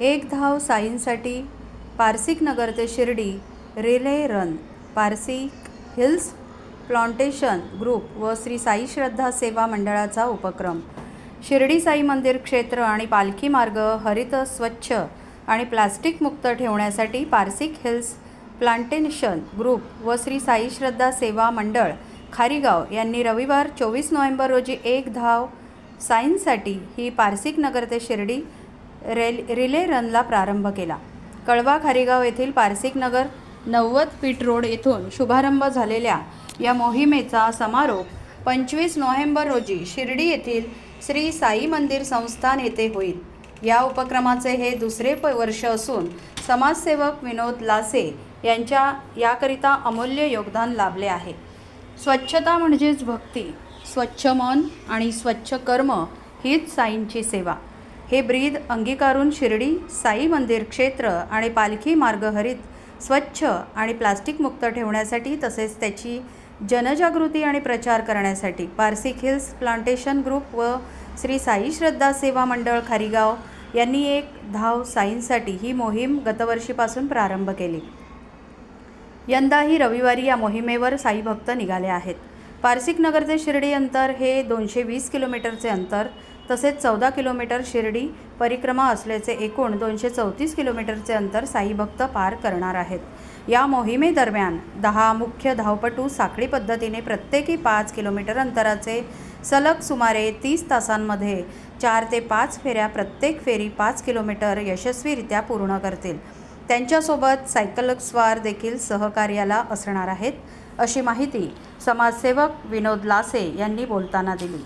एक धाव साईंसाठी पारसिक नगर ते Shirdi relay run Parsik hills plantation group व श्री साई श्रद्धा सेवा मंडळाचा उपक्रम। शिर्डी साई मंदिर क्षेत्र आणि पालखी मार्ग हरित स्वच्छ आणि प्लास्टिक मुक्त ठेवण्यासाठी पारसिक हिल्स प्लांटेशन ग्रुप व श्री साई श्रद्धा सेवा मंडळ खारीगाव यांनी रविवार 24 नोव्हेंबर रोजी एक धाव साईंसाठी ही पारसिक नगर ते शिर्डी रिले रनला प्रारंभ केला। कळवा खारीगाव येथील पारसिक नगर 90 फीट रोड येथून शुभारंभ झालेल्या या मोहिमेचा समारोप 25 नोव्हेंबर रोजी शिर्डी येथील श्री साई मंदिर संस्थान येथे होईल। या उपक्रमाचे हे दुसरे वर्ष असून समाजसेवक विनोद लासे यांच्या याकरिता अमूल्य योगदान लाभले आहे। स्वच्छता म्हणजेच भक्ती, स्वच्छ मन आणि स्वच्छ कर्म हीच साईंची सेवा हे ब्रीद अंगीकारून शिर्डी साई मंदिर क्षेत्र आणि पालखी मार्ग हरित स्वच्छ आणि प्लास्टिक मुक्त ठेवण्यासाठी तसेच त्याची जनजागृती आणि प्रचार करण्यासाठी पारसिक हिल्स प्लांटेशन ग्रुप व श्री साई श्रद्धा सेवा मंडळ खारीगाव यांनी एक धाव साईंसाठी ही मोहीम गतवर्षीपासून प्रारंभ केली। यंदाही रविवारी या मोहिमेवर साई भक्त निघाले आहेत। पारसिक नगर ते शिर्डी अंतर हे 220 किलोमीटरचे अंतर तसेच 14 किलोमीटर शिर्डी परिक्रमा असल्याचे एकूण 234 किलोमीटरचे अंतर साई भक्त पार करणार आहेत। या मोहिमेदरम्यान 10 मुख्य धावपटू साखळी पद्धतीने प्रत्येकी 5 किलोमीटर अंतराचे सलग सुमारे 30 तासांमध्ये 4 ते 5 फेऱ्या प्रत्येक फेरी 5 किलोमीटर यशस्वीरित्या पूर्ण करतील। त्यांच्यासोबत सायकलस्वार देखील सहकार्याला असणार आहेत, अशी माहिती समाजसेवक विनोद लासे यांनी बोलताना दिली।